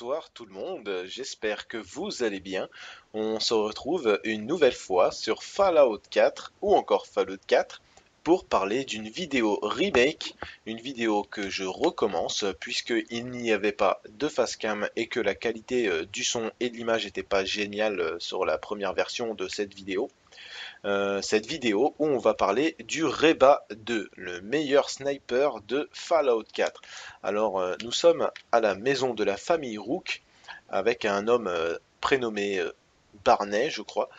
Bonsoir tout le monde, j'espère que vous allez bien. On se retrouve une nouvelle fois sur Fallout 4 ou encore Fallout 4 pour parler d'une vidéo remake, une vidéo que je recommence puisqu'il n'y avait pas de facecam et que la qualité du son et de l'image n'était pas géniale sur la première version de cette vidéo. Cette vidéo où on va parler du Reba 2, le meilleur sniper de Fallout 4. Alors, nous sommes à la maison de la famille Rook avec un homme prénommé Barney, je crois,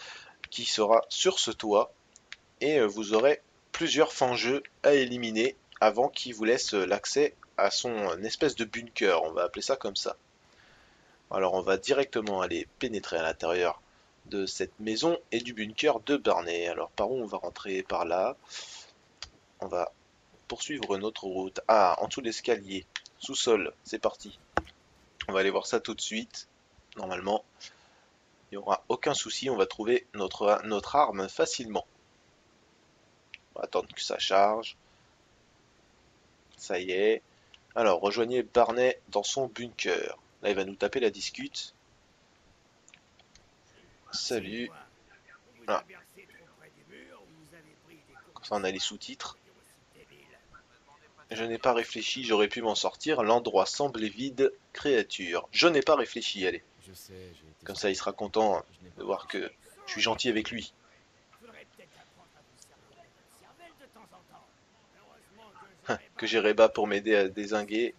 qui sera sur ce toit et vous aurez plusieurs fangeux à éliminer avant qu'il vous laisse l'accès à son espèce de bunker, on va appeler ça comme ça. Alors on va directement aller pénétrer à l'intérieur de cette maison et du bunker de Barney. Alors par où on va rentrer? Par là. On va poursuivre notre route. Ah, en dessous de l'escalier. Sous-sol, c'est parti. On va aller voir ça tout de suite. Normalement, il n'y aura aucun souci, on va trouver notre arme facilement. On va attendre que ça charge. Ça y est. Alors, rejoignez Barney dans son bunker. Là, il va nous taper la discute. Salut. Ah, comme ça, on a les sous-titres. Je n'ai pas réfléchi, j'aurais pu m'en sortir. L'endroit semblait vide. Créature. Je n'ai pas réfléchi, allez. Comme ça, il sera content de voir que je suis gentil avec lui. Que j'ai Reba pour m'aider à déglinguer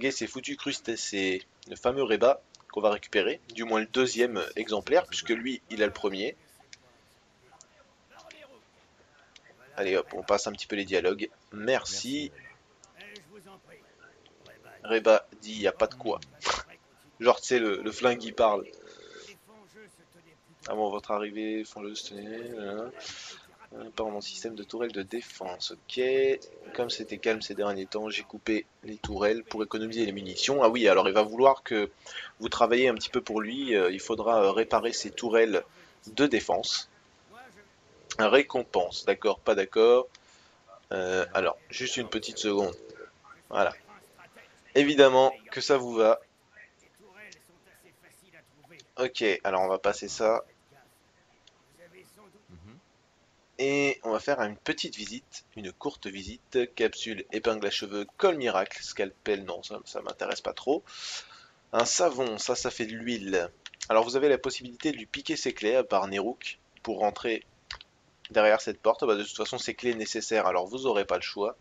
ces foutus crustacés. Le fameux Reba qu'on va récupérer, du moins le deuxième exemplaire, puisque lui, il a le premier. Allez hop, on passe un petit peu les dialogues. Merci. Reba dit il n'y a pas de quoi. Genre, tu sais, le flingue, il parle. Avant votre arrivée, fondeuse, tenez. Par mon système de tourelles de défense. Ok. Comme c'était calme ces derniers temps, j'ai coupé les tourelles pour économiser les munitions. Ah oui, alors il va vouloir que vous travaillez un petit peu pour lui. Il faudra réparer ces tourelles de défense. Récompense, d'accord, pas d'accord. Alors, juste une petite seconde. Voilà. Évidemment que ça vous va. Ok, alors on va passer ça. Et on va faire une petite visite, une courte visite. Capsule, épingle à cheveux, colle miracle, scalpel, non, ça m'intéresse pas trop. Un savon, ça fait de l'huile. Alors vous avez la possibilité de lui piquer ses clés à part Nerouk pour rentrer derrière cette porte. Bah, de toute façon, ces clés nécessaires, alors vous aurez pas le choix.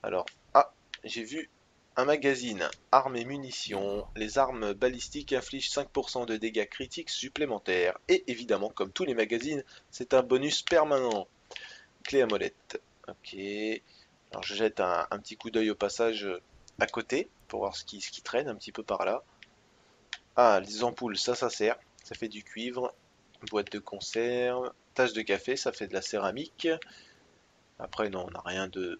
Alors, ah, j'ai vu un magazine, armes et munitions. Les armes balistiques infligent 5% de dégâts critiques supplémentaires. Et évidemment, comme tous les magazines, c'est un bonus permanent. Clé à molette. Ok. Alors je jette un petit coup d'œil au passage à côté pour voir ce qui traîne un petit peu par là. Ah, les ampoules, ça sert. Ça fait du cuivre. Boîte de conserve. Tasse de café, ça fait de la céramique. Après, non, on n'a rien de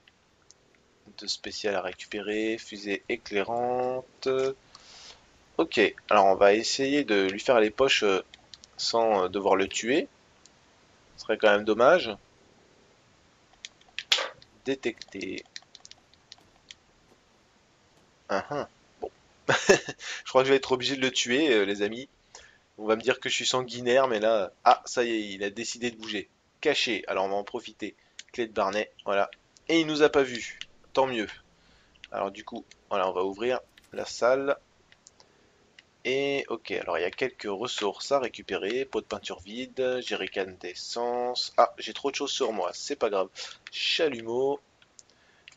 spécial à récupérer. Fusée éclairante. Ok, alors on va essayer de lui faire les poches sans devoir le tuer. Ce serait quand même dommage. Détecter. Bon. Je crois que je vais être obligé de le tuer, les amis. On va me dire que je suis sanguinaire, mais là... Ah, ça y est, il a décidé de bouger. Caché, alors on va en profiter. Clé de Barnet, voilà. Et il nous a pas vu. Tant mieux. Alors du coup, voilà, on va ouvrir la salle. Et ok, alors il y a quelques ressources à récupérer. Pot de peinture vide, jerrycan d'essence. Ah, j'ai trop de choses sur moi, c'est pas grave. Chalumeau,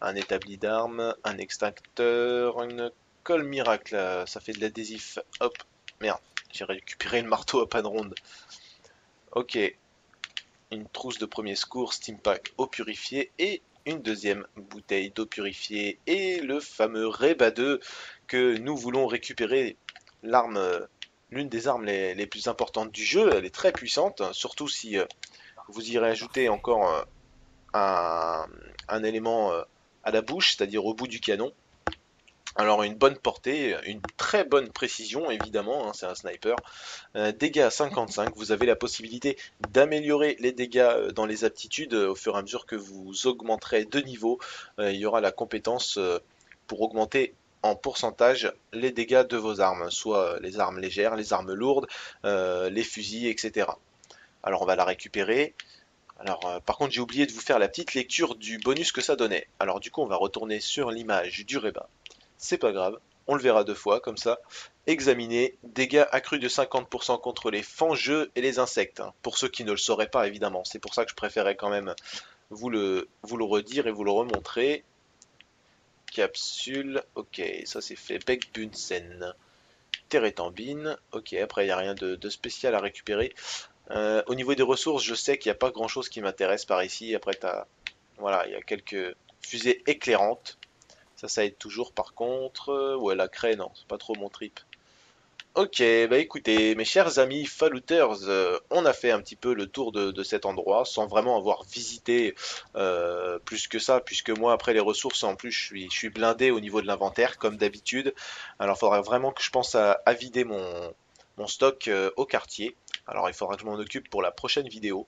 un établi d'armes, un extincteur, une colle miracle. Ça fait de l'adhésif. Hop, merde, j'ai récupéré le marteau à panne ronde. Ok, une trousse de premier secours, steam pack eau purifiée et une deuxième bouteille d'eau purifiée et le fameux Reba 2 que nous voulons récupérer. L'arme, l'une des armes les plus importantes du jeu, elle est très puissante, surtout si vous y rajoutez encore un, un élément à la bouche, c'est-à-dire au bout du canon. Alors une bonne portée, une très bonne précision évidemment, hein, c'est un sniper. Dégâts à 55, vous avez la possibilité d'améliorer les dégâts dans les aptitudes au fur et à mesure que vous augmenterez de niveau. Il y aura la compétence pour augmenter en pourcentage les dégâts de vos armes, soit les armes légères, les armes lourdes, les fusils, etc. Alors on va la récupérer. Alors par contre j'ai oublié de vous faire la petite lecture du bonus que ça donnait. Alors du coup on va retourner sur l'image du Reba. C'est pas grave, on le verra deux fois comme ça. Examiner, dégâts accrus de 50% contre les fangeux et les insectes, hein. Pour ceux qui ne le sauraient pas évidemment, c'est pour ça que je préférais quand même vous le redire et vous le remontrer. Capsule, ok, ça c'est fait. Bec Bunsen, Térétambine, ok, après il n'y a rien de spécial à récupérer. Au niveau des ressources, je sais qu'il n'y a pas grand chose qui m'intéresse par ici. Après, voilà, il y a quelques fusées éclairantes. Ça aide toujours par contre. Ouais, la craie, non, c'est pas trop mon trip. Ok, bah écoutez, mes chers amis Fallouters, on a fait un petit peu le tour de cet endroit sans vraiment avoir visité plus que ça, puisque moi après les ressources en plus je suis blindé au niveau de l'inventaire comme d'habitude. Alors il faudra vraiment que je pense à vider mon stock au quartier. Alors il faudra que je m'en occupe pour la prochaine vidéo.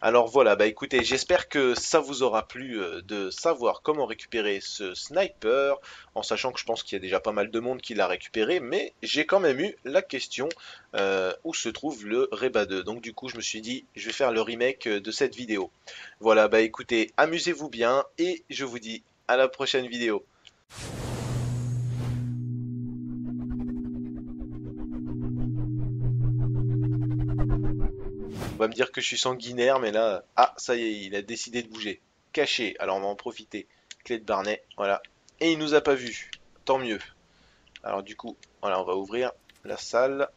Alors voilà, bah écoutez, j'espère que ça vous aura plu de savoir comment récupérer ce sniper, en sachant que je pense qu'il y a déjà pas mal de monde qui l'a récupéré, mais j'ai quand même eu la question où se trouve le Reba 2. Donc du coup, je me suis dit, je vais faire le remake de cette vidéo. Voilà, bah écoutez, amusez-vous bien et je vous dis à la prochaine vidéo. On va me dire que je suis sanguinaire, mais là, ah, ça y est, il a décidé de bouger. Caché, alors on va en profiter. Clé de Barnet, voilà. Et il nous a pas vu. Tant mieux. Alors du coup, voilà, on va ouvrir la salle.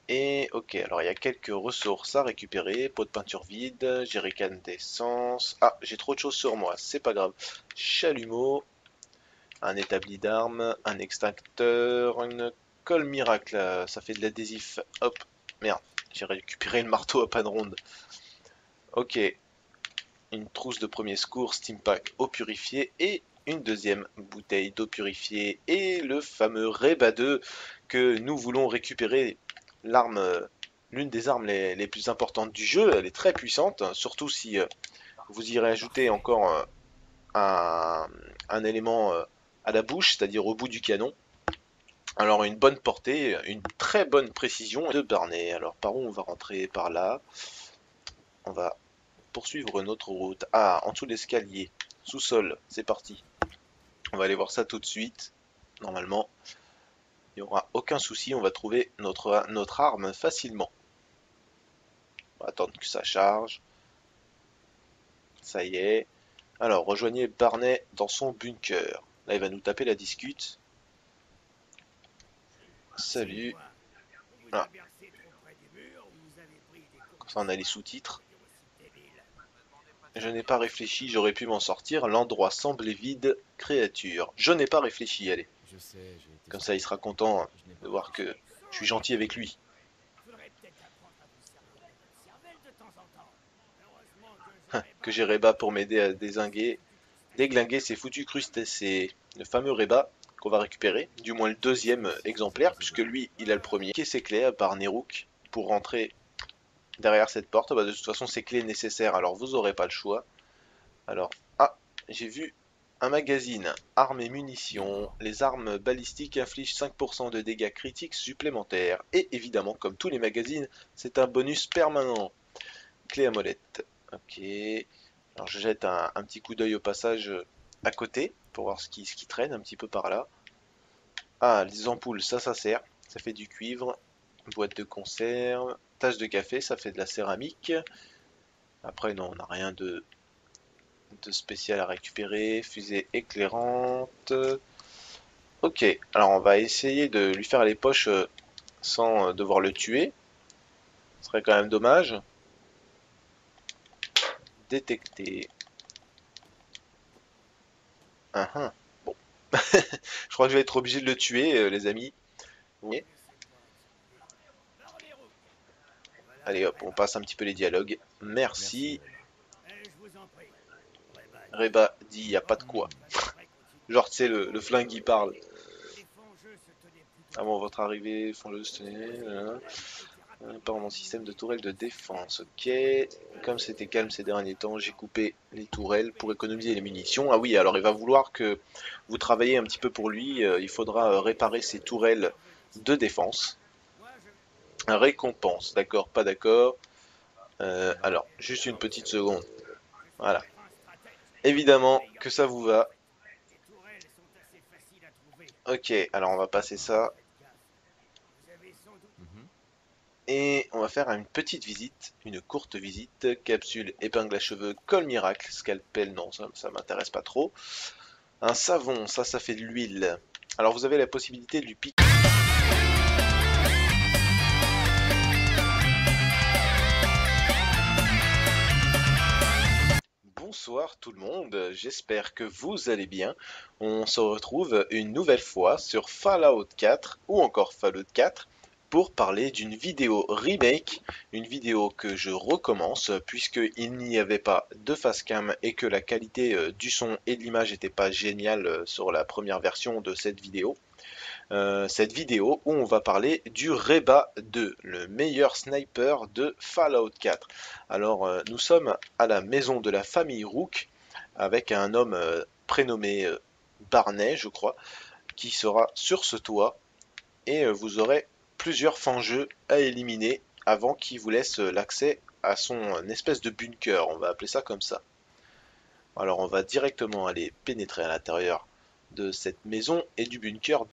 Et ok, alors il y a quelques ressources à récupérer. Pot de peinture vide, jerrycan d'essence. Ah, j'ai trop de choses sur moi, c'est pas grave. Chalumeau, un établi d'armes, un extincteur, une colle miracle. Ça fait de l'adhésif. Hop, merde, j'ai récupéré le marteau à panne ronde. Ok, une trousse de premier secours, steam pack eau purifiée et une deuxième bouteille d'eau purifiée et le fameux Reba 2 que nous voulons récupérer. L'arme, l'une des armes les plus importantes du jeu, elle est très puissante, surtout si vous y rajoutez encore un, un élément à la bouche, c'est-à-dire au bout du canon. Alors une bonne portée, une très bonne précision de Barnet. Alors par où on va rentrer? Par là. On va poursuivre notre route. Ah, en dessous de l'escalier. Sous-sol, c'est parti. On va aller voir ça tout de suite. Normalement, il n'y aura aucun souci, on va trouver notre arme facilement. On va attendre que ça charge. Ça y est. Alors, rejoignez Barnet dans son bunker. Là, il va nous taper la discute. Salut. Ah. Comme ça, on a les sous-titres. Je n'ai pas réfléchi, j'aurais pu m'en sortir. L'endroit semblait vide. Créature. Je n'ai pas réfléchi, allez. Comme ça, il sera content de voir que je suis gentil avec lui. Que j'ai Reba pour m'aider à déglinguer ces foutus crustacés. Le fameux Reba qu'on va récupérer, du moins le deuxième exemplaire, puisque lui, il a le premier. Qui est ses clés, à part Nerouk, pour rentrer derrière cette porte? Bah, de toute façon, ces clés nécessaires, alors vous aurez pas le choix. Alors, ah, j'ai vu un magazine, armes et munitions. Les armes balistiques infligent 5% de dégâts critiques supplémentaires. Et évidemment, comme tous les magazines, c'est un bonus permanent. Clé à molette. Ok. Alors je jette un petit coup d'œil au passage à côté pour voir ce qui traîne un petit peu par là. Ah, les ampoules, ça sert. Ça fait du cuivre. Boîte de conserve. Tasse de café, ça fait de la céramique. Après, non, on n'a rien de spécial à récupérer. Fusée éclairante. Ok, alors on va essayer de lui faire les poches sans devoir le tuer. Ce serait quand même dommage. Détecter. Bon. Je crois que je vais être obligé de le tuer, les amis. Oui. Allez hop, on passe un petit peu les dialogues. Merci. Reba dit y a pas de quoi. Genre, tu sais, le flingue il parle. Avant votre arrivée, font-le. Par mon système de tourelles de défense. Ok. Comme c'était calme ces derniers temps, j'ai coupé les tourelles pour économiser les munitions. Ah oui, alors il va vouloir que vous travaillez un petit peu pour lui. Il faudra réparer ses tourelles de défense. Récompense, d'accord, pas d'accord. Alors, juste une petite seconde. Voilà. Évidemment que ça vous va. Ok, alors on va passer ça. Et on va faire une petite visite, une courte visite. Capsule, épingle à cheveux, colle miracle, scalpel, non, ça m'intéresse pas trop. Un savon, ça fait de l'huile. Alors vous avez la possibilité de lui piquer. Bonsoir tout le monde, j'espère que vous allez bien. On se retrouve une nouvelle fois sur Fallout 4 ou encore Fallout 4 pour parler d'une vidéo remake, une vidéo que je recommence puisqu'il n'y avait pas de facecam et que la qualité du son et de l'image n'était pas géniale sur la première version de cette vidéo. Cette vidéo où on va parler du Reba 2, le meilleur sniper de Fallout 4. Alors, nous sommes à la maison de la famille Rook avec un homme prénommé Barney, je crois, qui sera sur ce toit et vous aurez plusieurs fangeux à éliminer avant qu'il vous laisse l'accès à son espèce de bunker, on va appeler ça comme ça. Alors on va directement aller pénétrer à l'intérieur de cette maison et du bunker